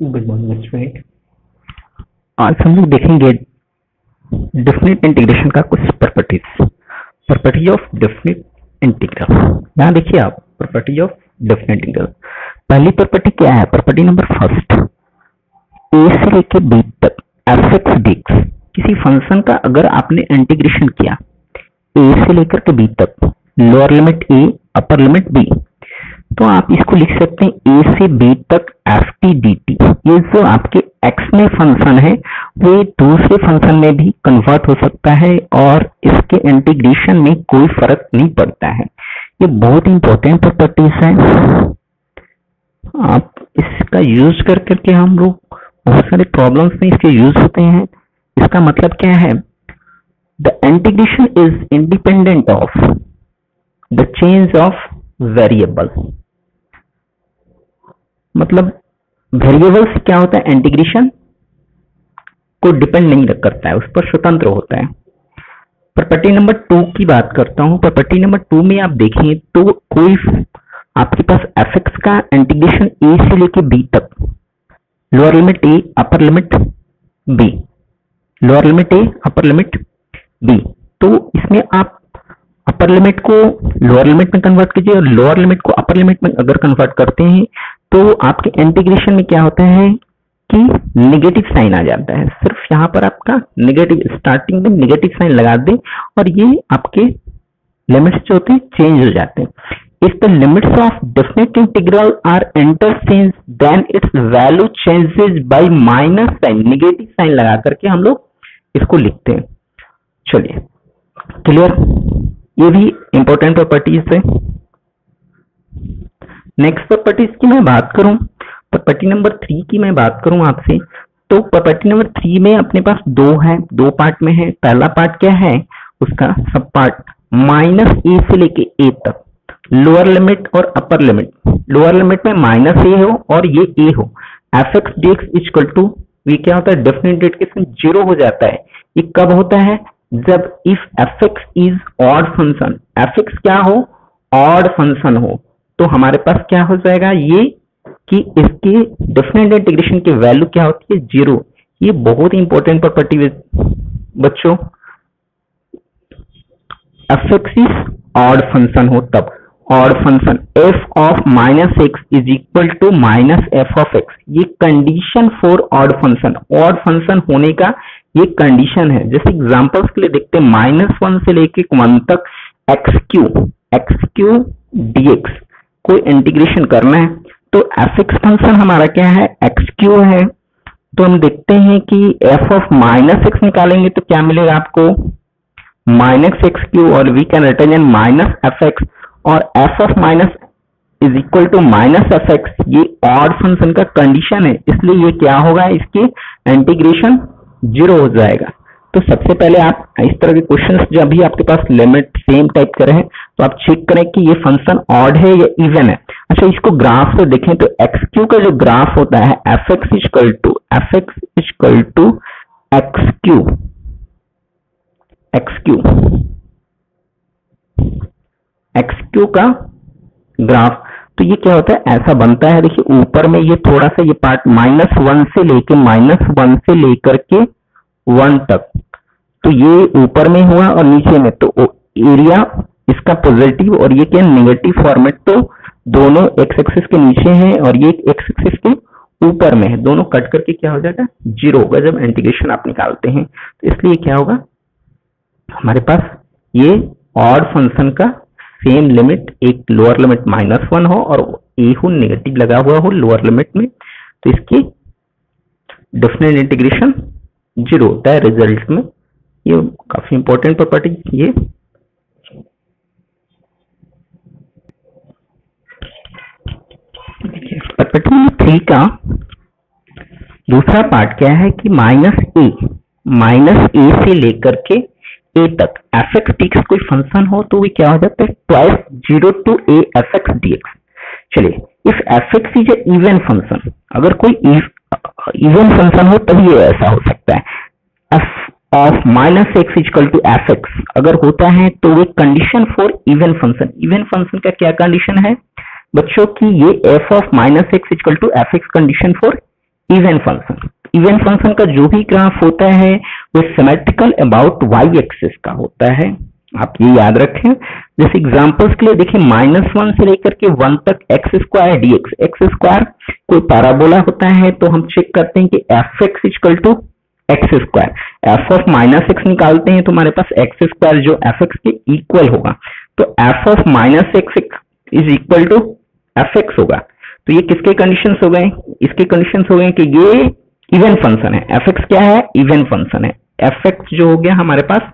Good morning student. आज हम लोग देखेंगे डेफिनेट इंटीग्रेशन का कुछ प्रॉपर्टीज ऑफ डेफिनेट इंटीग्रल। यहाँ देखिए आप, प्रॉपर्टी ऑफ डेफिनेट इंटीग्रल। पहली प्रॉपर्टी क्या है? प्रॉपर्टी नंबर फर्स्ट, ए से लेके बी तक एफ एक्स डी एक्स, किसी फंक्शन का अगर आपने इंटीग्रेशन किया ए से लेकर के बी तक, lower limit A upper limit B, तो आप इसको लिख सकते हैं ए से बी तक एफ टी डी टी। ये जो आपके एक्स में फंक्शन है वो दूसरे फंक्शन में भी कन्वर्ट हो सकता है और इसके इंटीग्रेशन में कोई फर्क नहीं पड़ता है। ये बहुत इंपॉर्टेंट प्रॉपर्टीज है। आप इसका यूज कर करके हम लोग बहुत सारे प्रॉब्लम्स में इसके यूज होते हैं। इसका मतलब क्या है? The integration is independent of the change of variable. मतलब वेरिएबल से क्या होता है, इंटीग्रेशन को डिपेंड नहीं करता है, उस पर स्वतंत्र होता है। प्रॉपर्टी नंबर 2 की बात करता हूं। प्रॉपर्टी नंबर 2 में आप देखें तो कोई आपके पास एफ एक्स का इंटीग्रेशन ए से लेके बी तक, lower limit A upper limit B, lower limit A upper limit B, तो इसमें आप अपर लिमिट को लोअर लिमिट में कन्वर्ट कीजिए और लोअर लिमिट को अपर लिमिट में अगर कन्वर्ट करते हैं तो आपके इंटीग्रेशन में क्या होता है कि नेगेटिव साइन आ जाता है। सिर्फ यहाँ पर आपका नेगेटिव, स्टार्टिंग में नेगेटिव साइन लगा दें और ये आपके लिमिट्स जो होते हैं चेंज हो जाते हैं। If the limits of definite integral are interchange then its value changes by minus sign, negative sign लगा करके हम लोग इसको लिखते हैं। चलिए, क्लियर? ये भी इंपॉर्टेंट प्रॉपर्टीज है। नेक्स्ट प्रॉपर्टीज की मैं बात करूं, प्रॉपर्टी नंबर 3 की मैं बात करूं आपसे, तो प्रॉपर्टी नंबर 3 में अपने पास दो पार्ट में है। पहला पार्ट क्या है? उसका सब पार्ट माइनस ए से लेके ए तक, लोअर लिमिट और अपर लिमिट, लोअर लिमिट में माइनस ए हो और ये ए हो, f x D x equal to, ये क्या होता है, डेफिनेट इंटीग्रेशन 0 हो जाता है। ये कब होता है? जब if F X is odd function, F x क्या हो, ऑड फंक्शन हो, तो हमारे पास क्या हो जाएगा ये कि इसकी डेफिनेट इंटीग्रेशन की वैल्यू क्या होती है, 0। ये बहुत इंपॉर्टेंट प्रॉपर्टी बच्चों। F X is odd function हो तब, odd function F of minus X is equal to minus F of X, ये condition for odd function, odd function होने का ये कंडीशन है। जैसे एग्जांपल्स के लिए देखते हैं, -1 से लेके 1 तक एक्स क्यू डी एक्स कोई इंटीग्रेशन करना है तो एफ एक्स फंक्शन हमारा क्या है, एक्स क्यू है। तो हम देखते हैं कि एफ ऑफ माइनस एक्स निकालेंगे तो क्या मिलेगा आपको, माइनस एक्स क्यू, और we can represent minus F X, और F of minus is equal to minus F X, ये ऑड फंक्शन का कंडीशन है, इसलिए ये क्या होगा, इसकी इंटीग्रेशन 0 हो जाएगा। तो सबसे पहले आप इस तरह के क्वेश्चंस जब भी आपके पास लिमिट सेम टाइप करे हैं तो आप चेक करें कि ये फंक्शन ऑड है या इवन है। अच्छा, इसको ग्राफ से देखें तो एक्स क्यू का जो ग्राफ होता है, f x equal to x cube का ग्राफ, तो ये क्या होता है, ऐसा बनता है। देखिए ऊपर में ये थोड़ा सा ये पार्ट -1 से लेकर के 1 तक, तो ये ऊपर में हुआ और नीचे में, तो एरिया इसका पॉजिटिव और ये क्या नेगेटिव फॉर्मेट, तो दोनों एक्स एक्सिस के नीचे हैं और ये एक्स एक्सिस के ऊपर में है, दोनों कट करके क्या हो जाएगा, 0 होगा जब इंटीग्रेशन आप निकालते हैं। तो इसलिए क्या होगा, हमारे पास ये ऑड फंक्शन का सेम लिमिट, एक लोअर लिमिट -1 हो और ए हो, नेगेटिव लगा हुआ हो लोअर लिमिट में, तो इसकी डेफिनेट इंटीग्रेशन 0 होता है रिजल्ट में। ये काफी इंपॉर्टेंट प्रॉपर्टी। ये प्रॉपर्टी 3 का दूसरा पार्ट क्या है कि माइनस ए से लेकर के ए तक एफ एक्स डी एक्स कोई फंक्शन हो तो वो क्या हो जाता है, twice 0 to a F x D X. चलिए, if F X is a even function, अगर कोई इवन फंक्शन हो तभी ये ऐसा हो सकता है। F of minus x equal to f x अगर होता है तो वो condition for even function, even function का क्या कंडीशन है बच्चों की, ये f of minus x equal to f x condition for even function, even function का जो भी ग्राफ होता है वो सिमेट्रिकल अबाउट वाई एक्सिस का होता है, आप ये याद रखें। जैसे एग्जांपल्स के लिए देखिए -1 से लेकर के 1 तक x square d x, x square कोई पैराबोला होता है तो हम चेक करते हैं कि f x equal to x square, f of -x निकालते हैं तो हमारे पास एक्स स्क्वायर जो एफ एक्स के इक्वल होगा, तो f of -x is equal to f x होगा। तो ये किसके कंडीशंस हो गए, इसके कंडीशंस हो गए कि ये इवन फंक्शन है, एफ एक्स क्या है, इवन फंक्शन है, एफ एक्स जो हो गया हमारे पास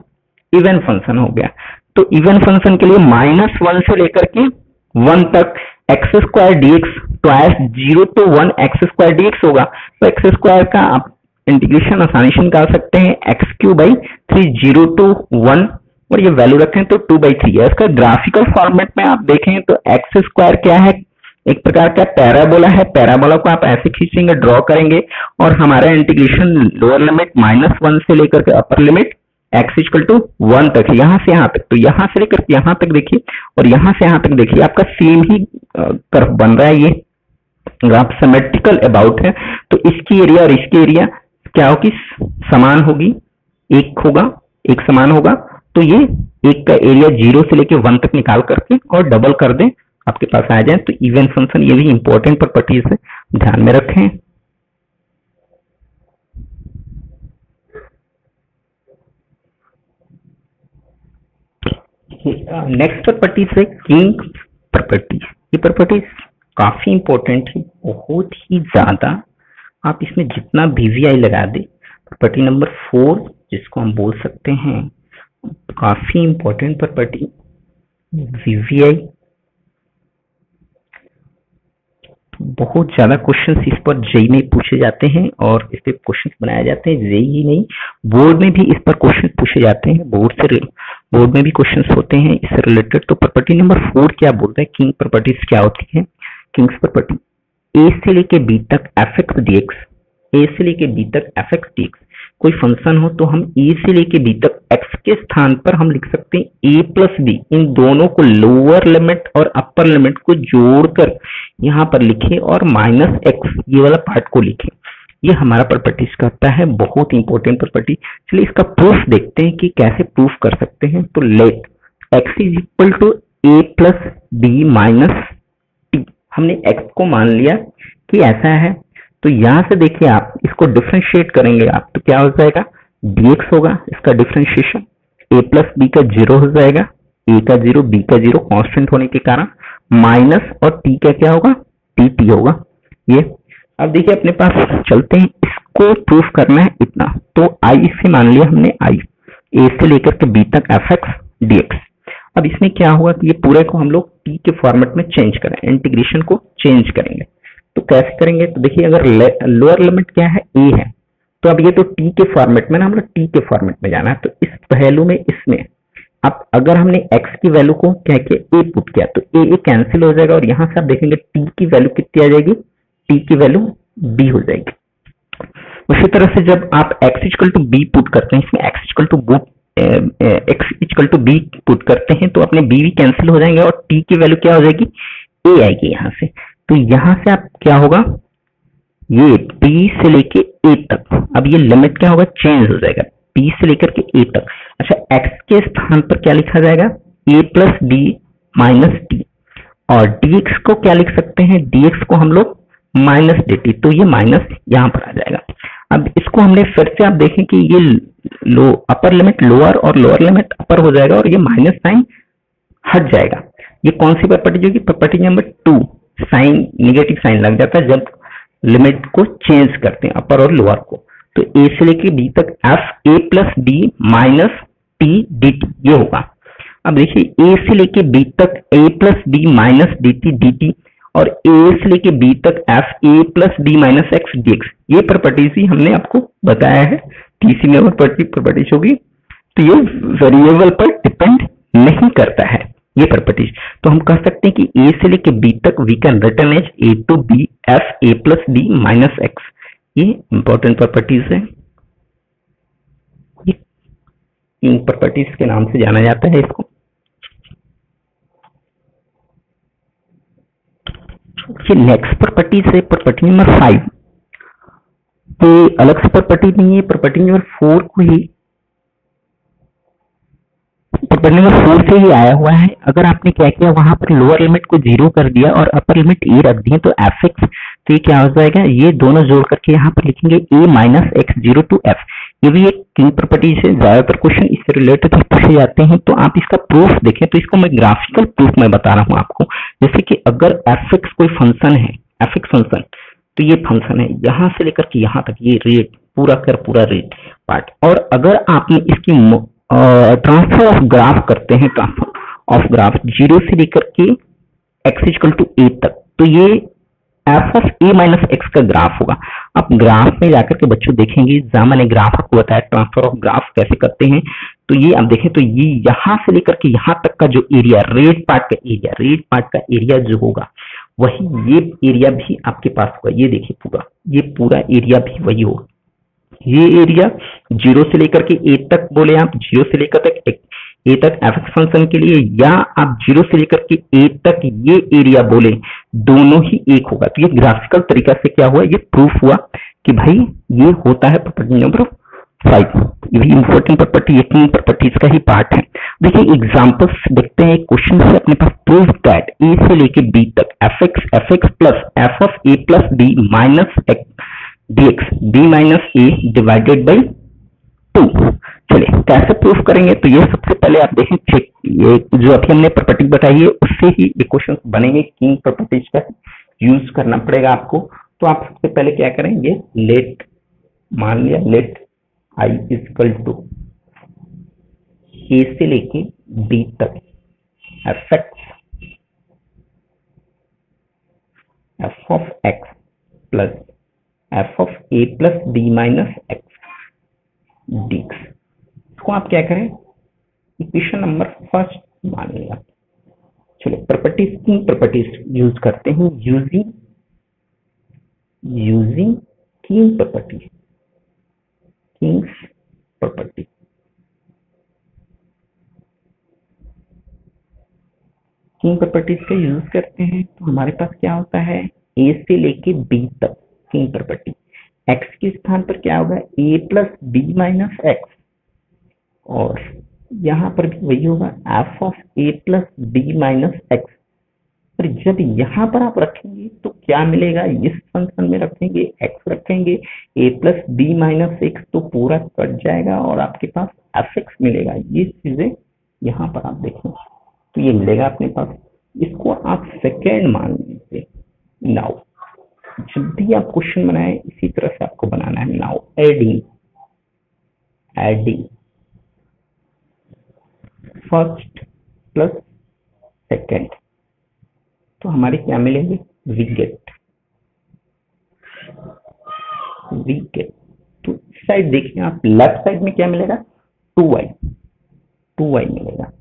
इवन फंक्शन हो गया। तो इवन फंक्शन के लिए -1 से लेकर के 1 तक एक्स स्क्वायर डी एक्स, तो 0 to 1 x square d x होगा, तो एक्स स्क्वायर का आप इंटीग्रेशन आसानी से निकाल सकते हैं एक्स क्यू बाई 3, 0 to 1 और ये वैल्यू रखें तो 2/3 है। इसका ग्राफिकल फॉर्मेट में आप देखें तो एक्स स्क्वायर क्या है, एक प्रकार का पैराबोला है, पैराबोला को आप ऐसे खींचेंगे, ड्रॉ करेंगे और हमारा इंटीग्रेशन लोअर लिमिट -1 से लेकर के upper limit x equal to 1 तक है, यहां से यहां तक, तो यहां से लेकर यहां तक देखिए और यहां से यहां तक देखिए आपका सेम ही कर्व बन रहा है, ये ग्राफ सिमेट्रिकल अबाउट है। तो इसकी एरिया और इसकी एरिया क्या होगी, समान होगी, एक होगा, एक समान होगा, तो ये एक का एरिया 0 से लेकर 1 तक निकाल करके और डबल कर दें आपके पास आ जाए। तो इवन फंक्शन, ये भी इंपॉर्टेंट प्रॉपर्टीज है, ध्यान में रखें। नेक्स्ट प्रॉपर्टीज है किंग प्रॉपर्टीज। ये प्रॉपर्टीज काफी इंपॉर्टेंट है, बहुत ही ज्यादा। आप इसमें जितना वीवीआई लगा दे, प्रॉपर्टी नंबर 4 जिसको हम बोल सकते हैं काफी इंपॉर्टेंट प्रॉपर्टी वीवीआई, बहुत ज्यादा क्वेश्चंस इस पर जेई में पूछे जाते हैं और इस पे क्वेश्चंस बनाए जाते हैं। जेई ही नहीं, बोर्ड में भी इस पर क्वेश्चन पूछे जाते हैं, बोर्ड में भी क्वेश्चंस होते हैं इससे रिलेटेड। तो प्रॉपर्टी नंबर 4 क्या बोलता है, किंग प्रॉपर्टीज क्या होती है। किंग्स प्रॉपर्टी, ए से लेके बी तक एफ एक्स डी एक्स, ए से लेके बी तक एफ एक्स डी एक्स, कोई फंक्शन हो तो हम ए से लेके बी तक एक्स के स्थान पर हम लिख सकते हैं ए प्लस बी, इन दोनों को लोअर लिमिट और अपर लिमिट को जोड़कर यहाँ पर लिखे और -x ये वाला पार्ट को लिखे। ये हमारा प्रॉपर्टीज करता है, बहुत इंपॉर्टेंट प्रॉपर्टी। चलिए इसका प्रूफ देखते हैं कि कैसे प्रूफ कर सकते हैं। तो let x is equal to a plus B minus t, हमने x को मान लिया कि ऐसा है, तो यहां से देखिए आप इसको डिफरेंशिएट करेंगे आप, तो क्या हो जाएगा, dx होगा इसका डिफरेंशिएशन, a प्लस बी का 0 हो जाएगा, a का 0 b का 0 कांस्टेंट होने के कारण, माइनस और t का क्या होगा, dt होगा। ये अब देखिए अपने पास चलते हैं, इसको प्रूफ करना है इतना, तो i से मान लिया हमने i, a से लेकर के b तक एफ एक्स डी एक्स। अब इसमें क्या हुआ कि ये पूरे को हम लोग t के फॉर्मेट में चेंज करें, इंटीग्रेशन को चेंज करेंगे। तो कैसे करेंगे, तो देखिए अगर लोअर लिमिट क्या है, a है, तो अब ये तो t के फॉर्मेट में ना, हम लोग t के फॉर्मेट में जाना है। तो इस पहलू में इसमें अब अगर हमने x की वैल्यू को क्या किया, a पुट किया, तो a कैंसिल हो जाएगा और यहां से आप देखेंगे t की वैल्यू कितनी आ जाएगी, t की वैल्यू b हो जाएगी। उसी तरह से जब आप x equal to b put करते हैं, इसमें x equal to b put करते हैं तो अपने b भी कैंसिल हो जाएंगे और t की वैल्यू क्या हो जाएगी, a आएगी यहाँ से। तो यहां से आप क्या होगा, ये b से लेके a तक, अब ये लिमिट क्या होगा, चेंज हो जाएगा b से लेकर के a तक। अच्छा x के स्थान पर क्या लिखा जाएगा, a plus b minus T, और dx को क्या लिख सकते हैं, dx को हम लोग माइनस dt, तो ये माइनस यहाँ पर आ जाएगा। अब इसको हमने फिर से आप देखें कि ये अपर लिमिट लोअर और लोअर लिमिट अपर हो जाएगा और ये माइनस साइन हट जाएगा। ये कौन सी प्रॉपर्टी होगी, property number 2, sign negative sign लग जाता है जब लिमिट को चेंज करते हैं अपर और लोअर को। तो a से लेके b तक f a plus B minus t d t, ये होगा। अब देखिए a से लेके b तक a plus B minus d t d t, और a से लेके b तक f a plus B minus x D x, ये प्रॉपर्टीज ही हमने आपको बताया है, तीसरी में प्रॉपर्टीज होगी। तो ये वेरिएबल पर डिपेंड नहीं करता है ये प्रॉपर्टीज। तो हम कह सकते हैं कि a से लेके b तक we can return as a to b f a plus B minus x, ये इंपॉर्टेंट प्रॉपर्टीज है, ये इन प्रॉपर्टीज के नाम से जाना जाता है इसको। ये नेक्स्ट प्रॉपर्टीज है प्रॉपर्टी नंबर 5, ये अलग से प्रॉपर्टी नहीं है, प्रॉपर्टी नंबर 4 को ही, प्रॉपर्टी नंबर 4 से ही आया हुआ है। अगर आपने क्या किया, वहां पर लोअर लिमिट को 0 कर दिया और अपर लिमिट ए रख दी तो एफ एक्स, तो ये क्या हो जाएगा, ये दोनों जोड़ करके यहाँ पर लिखेंगे A minus X zero to F. ये भी एक की प्रॉपर्टी से ज्यादातर क्वेश्चन इससे रिलेटेड पूछे जाते हैं। तो आप इसका प्रूफ देखें, तो इसको मैं ग्राफिकल प्रूफ में बता रहा हूँ आपको। जैसे कि अगर एफ एक्स कोई फंक्शन है, एफ एक्स फंक्शन, तो ये फंक्शन है यहाँ से लेकर के यहाँ तक, ये रेट पूरा कर पूरा रेट पार्ट। और अगर आपने इसकी ट्रांसफर ऑफ ग्राफ करते हैं, ट्रांसफर ऑफ ग्राफ जीरो से लेकर के एक्स इक्वल टू ए तक, तो ये f of A minus x का ग्राफ होगा। आप ग्राफ में जाकर के बच्चों देखेंगे, जहां मैंने ग्राफ आपको बताया ट्रांसफर ऑफ ग्राफ कैसे करते हैं, तो ये आप देखें तो ये यहां से लेकर के यहां तक का जो एरिया, रेड पार्ट का एरिया, रेड पार्ट का एरिया जो होगा वही ये एरिया भी आपके पास होगा। ये देखिए पूरा, ये पूरा एरिया भी वही होगा। ये एरिया जीरो से लेकर के ए तक, बोले आप जीरो से लेकर तक ए तक एफ एक्स फंक्शन के लिए, या आप जीरो से लेकर के ए तक ये एरिया बोले, दोनों ही एक होगा। तो ये ग्राफिकल तरीका से क्या हुआ, ये प्रूफ हुआ कि भाई ये होता है प्रॉपर्टी नंबर 5। ये भी इंपॉर्टेंट प्रॉपर्टी, ये तीन प्रॉपर्टीज का ही पार्ट है। देखिए एग्जांपल्स देखते हैं क्वेश्चन से अपने पास। प्रूव दैट ए से लेके बी तक F x plus F of A plus B minus x dx b minus a divided by 2। चलिए कैसे प्रूफ करेंगे, तो ये सबसे पहले आप देखें चेक, ये जो अभी हमने प्रॉपर्टी बताई है उससे ही ये क्वेश्चन बनेंगे। किंग प्रॉपर्टीज का यूज करना पड़ेगा आपको। तो आप सबसे पहले क्या करेंगे, लेट, मान लिया let I equal to A से लेके बी तक F of x plus F of A plus B minus X D X. इसको आप क्या करें, इक्वेशन नंबर फर्स्ट मान लिया। चलो प्रॉपर्टीज, तीन प्रॉपर्टीज यूज करते हैं, using king property, Kings property. King properties का यूज करते हैं तो हमारे पास क्या होता है, ए से लेके बी तक किंग प्रॉपर्टी, एक्स के स्थान पर क्या होगा, a plus B minus x, और यहां पर भी वही होगा f of A plus B minus x. पर जब यहां पर आप रखेंगे तो क्या मिलेगा, इस फंक्शन में रखेंगे एक्स, रखेंगे ए प्लस बी माइनस एक्स, तो पूरा कट जाएगा और आपके पास एफ एक्स मिलेगा। ये चीजें यहां पर आप देखें तो ये मिलेगा अपने पास। इसको आप सेकेंड मान लीजिए। नाउ जब भी आप क्वेश्चन बनाए इसी तरह से आपको बनाना है। Now adding first plus second, तो हमारे क्या मिलेंगे, वी गेट। तो इस साइड देखिए आप, लेफ्ट साइड में क्या मिलेगा, 2y मिलेगा,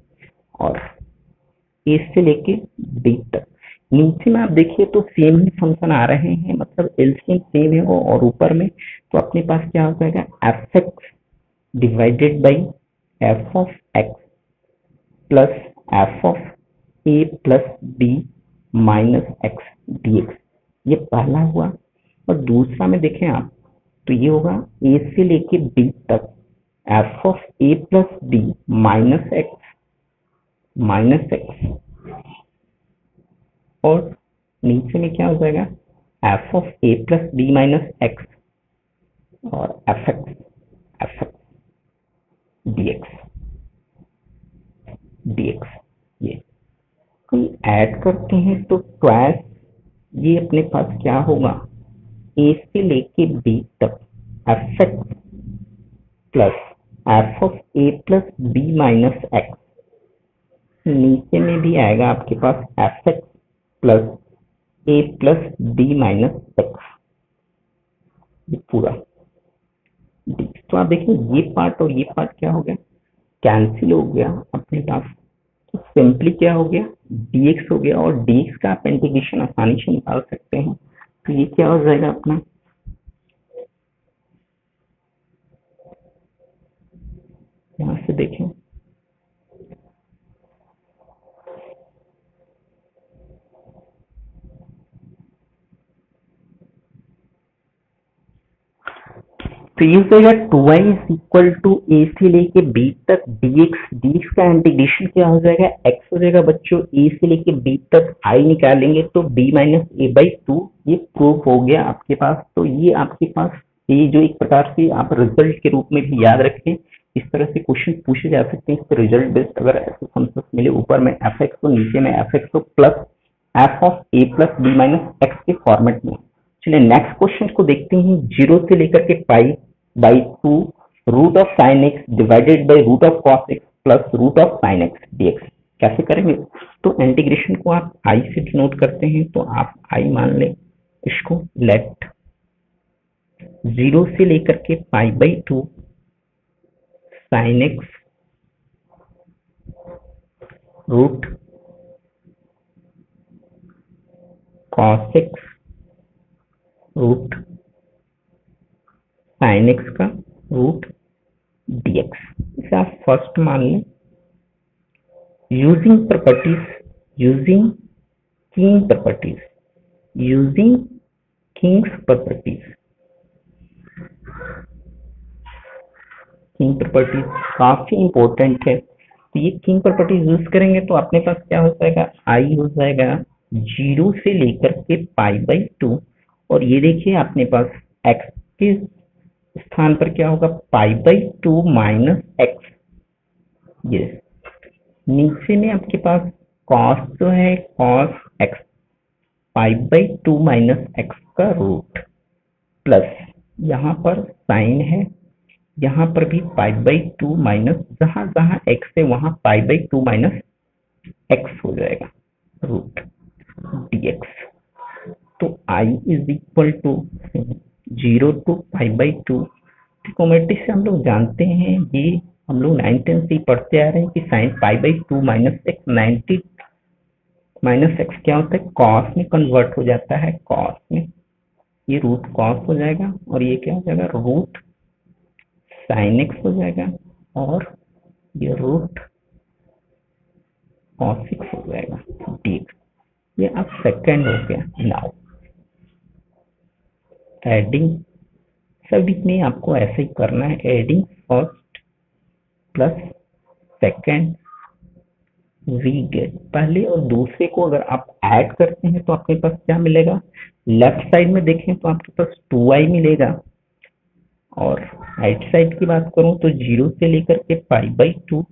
और ए से लेके डी तक। नीचे में आप देखिए तो सेम ही फंक्शन आ रहे हैं, मतलब एलसीएम सेम है वो, और ऊपर में तो अपने पास क्या हो जाएगा, f x divided by f of x plus F of A plus B minus x dx. ये पहला हुआ। और दूसरा में देखें आप तो ये होगा ए से लेके बी तक F of A plus B minus x, और नीचे में क्या हो जाएगा, f of A plus B minus x और एफ एक्स डीएक्स। ये हम ऐड करते हैं तो ट्वाइस ये अपने पास क्या होगा, ए से लेके बी तक F x plus F of A plus B minus x, नीचे में भी आएगा आपके पास F x plus a plus B minus x, ये पूरा डी। तो आप देखिए ये पार्ट और ये पार्ट क्या हो गया, कैंसिल हो गया अपने पास। तो सिंपली क्या हो गया, dx हो गया, और dx का आप इंटीग्रेशन आसानी से निकाल सकते हैं। तो ये क्या हो जाएगा अपना, यहां से देखें तो ये हो जाएगा 2i is equal to A से लेके b तक dx का इंटीग्रेशन क्या हो जाएगा, x हो जाएगा बच्चों। a से लेके b तक i निकालेंगे तो b माइनस ए बाई 2, ये प्रूफ हो गया आपके पास। तो ये आपके पास ये जो एक प्रकार से आप रिजल्ट के रूप में भी याद रखें, इस तरह से क्वेश्चन पूछे जा सकते हैं। इसके रिजल्ट बेस्ड अगर ऐसे फंक्शन मिले, ऊपर में एफ एक्स हो, नीचे में एफ एक्स हो, plus F of A plus B minus x के फॉर्मेट में। चलिए नेक्स्ट क्वेश्चन को देखते हैं। 0 से लेकर के pi by 2 root of sine x divided by root of cos x plus root of sine x dx कैसे करेंगे। तो इंटीग्रेशन को आप आई से डिनोट करते हैं, तो आप आई मान लें इसको। लेट 0 से लेकर के pi by 2 sine x root cos x root sine x का रूट dx, इसे आप फर्स्ट मान लें। Using properties, using king properties, using king's properties, king properties काफी इंपॉर्टेंट है। तो ये किंग प्रॉपर्टीज यूज करेंगे तो अपने पास क्या हो जाएगा, आई हो जाएगा 0 से लेकर के पाई बाई 2, और ये देखिए अपने पास x के स्थान पर क्या होगा, पाई बाई 2 माइनस एक्स। ये नीचे में आपके पास कॉस जो है cos x, pi by 2 minus x का रूट, प्लस यहाँ पर साइन है, यहाँ पर भी पाई बाई 2 माइनस, जहां जहां एक्स है वहां पाई बाई 2 माइनस एक्स हो जाएगा रूट dx। तो i is equal to 0 to pi by 2। Trigonometry से हम लोग जानते हैं, ये हम लोग 9th से पढ़ते आ रहे हैं कि sine pi by 2 minus x, 90 minus x क्या होता है, कॉस में कन्वर्ट हो जाता है, कॉस में ये रूट कॉस हो जाएगा, और ये क्या हो जाएगा रूट साइन एक्स हो जाएगा, और ये रूट कॉस एक्स हो जाएगा dx। ये अब सेकेंड हो गया। नाउ एडिंग, सभी में आपको ऐसे ही करना है, adding first plus second we get, पहले और दूसरे को अगर आप ऐड करते हैं तो आपके पास क्या मिलेगा, लेफ्ट साइड में देखें तो आपके पास 2i मिलेगा, और राइट साइड की बात करूं तो 0 से लेकर के पाई बाई 2,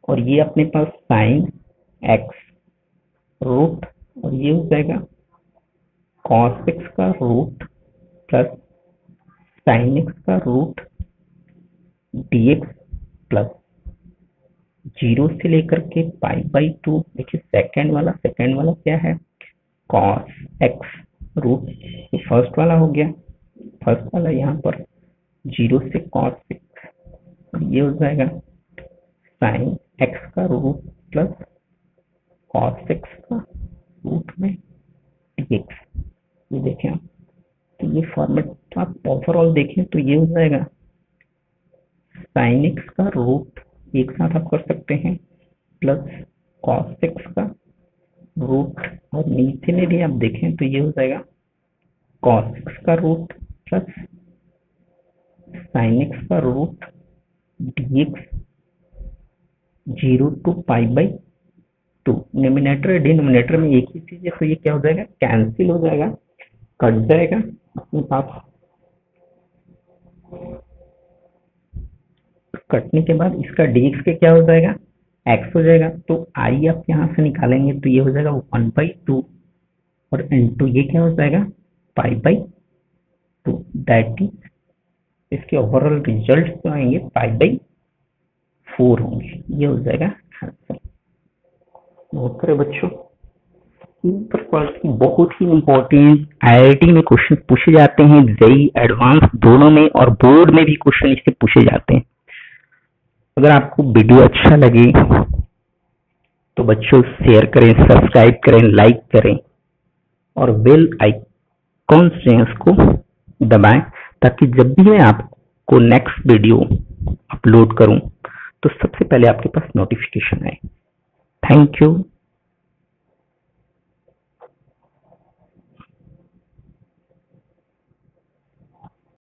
और ये अपने पास साइन एक्स रूट, और ये हो जाएगा कॉस एक्स का रूट प्लस साइन एक्स का रूट dx, प्लस 0 से लेकर के पाई बाई 2। देखिए सेकेंड वाला क्या है, कॉस एक्स रूट, ये फर्स्ट वाला हो गया, फर्स्ट वाला यहाँ पर 0 से कॉस एक्स, ये हो जाएगा साइन एक्स का रूट प्लस कॉस एक्स का रूट में dx। ये देखें आप, तो ये फॉर्मेट आप ओवरऑल देखें तो ये हो जाएगा साइन एक्स का रूट, एक साथ आप कर सकते हैं, प्लस कॉस एक्स का रूट, और नीचे में भी आप देखें तो ये हो जाएगा कॉस एक्स का रूट प्लस साइन एक्स का root dx 0 to pi by 2। Numerator denominator में एक ही चीज है, तो ये क्या हो जाएगा, कैंसिल हो जाएगा, कट जाएगा अपने पास। कटने के बाद इसका dx के क्या हो जाएगा, x हो जाएगा। तो i आप यहाँ से निकालेंगे तो ये हो जाएगा 1/2, और इनटू ये क्या हो जाएगा पाई बाई 2, दैट इज इसके ओवरऑल रिजल्ट जो आएंगे पाई बाई 4 होंगे। ये हो जाएगा आंसर। नोट करें बच्चों, बहुत ही इंपॉर्टेंट आईआईटी में क्वेश्चन पूछे जाते हैं, जेईई एडवांस दोनों में, और बोर्ड में भी क्वेश्चन इससे पूछे जाते हैं। अगर आपको वीडियो अच्छा लगे तो बच्चों शेयर करें, सब्सक्राइब करें, लाइक करें, और बेल आइकॉन से उसको दबाएं, ताकि जब भी मैं आपको नेक्स्ट वीडियो अपलोड करूं तो सबसे पहले आपके पास नोटिफिकेशन आए। Thank you.